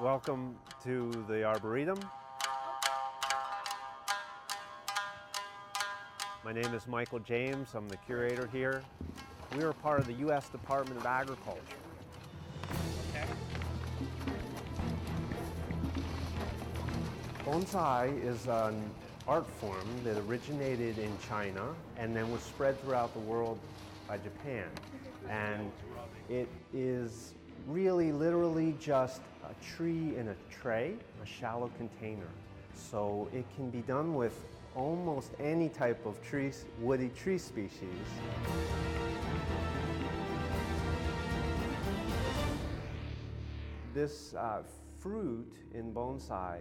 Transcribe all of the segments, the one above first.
Welcome to the Arboretum. My name is Michael James. I'm the curator here. We are part of the U.S. Department of Agriculture. Bonsai is an art form that originated in China and then was spread throughout the world by Japan. And it is really literally just a tree in a tray, a shallow container. So it can be done with almost any type of woody tree species. This fruit in bonsai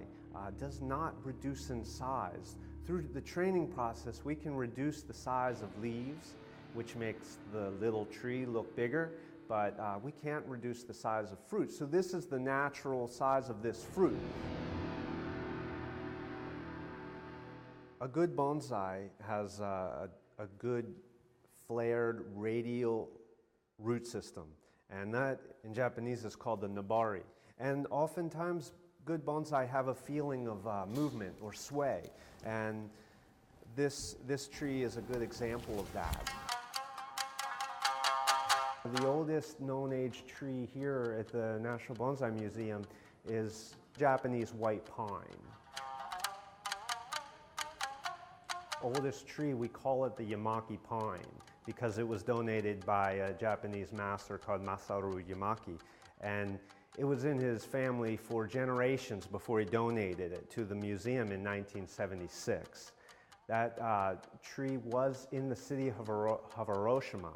does not reduce in size. Through the training process, we can reduce the size of leaves, which makes the little tree look bigger, but we can't reduce the size of fruit. So this is the natural size of this fruit. A good bonsai has a good flared radial root system, and that in Japanese is called the nabari. And oftentimes good bonsai have a feeling of movement or sway, and this tree is a good example of that. The oldest known age tree here at the National Bonsai Museum is Japanese white pine. Oldest tree, we call it the Yamaki pine because it was donated by a Japanese master called Masaru Yamaki, and it was in his family for generations before he donated it to the museum in 1976. That tree was in the city of Hiroshima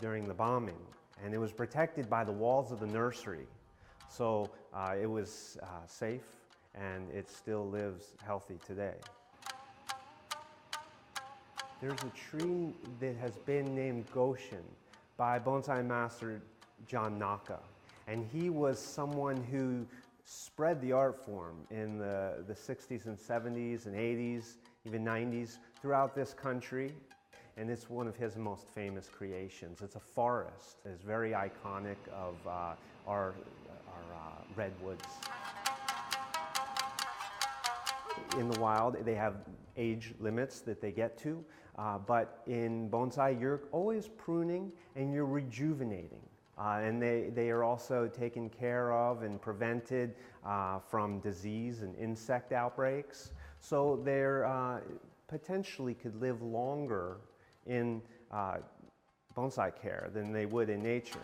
during the bombing, and it was protected by the walls of the nursery. So it was safe, and it still lives healthy today. There's a tree that has been named Goshen by bonsai master John Naka, and he was someone who spread the art form in the 60s and 70s and 80s, even 90s, throughout this country. And it's one of his most famous creations. It's a forest. It's very iconic of our redwoods. In the wild, they have age limits that they get to, but in bonsai, you're always pruning and you're rejuvenating. And they are also taken care of and prevented from disease and insect outbreaks. So they're potentially could live longer in bonsai care than they would in nature.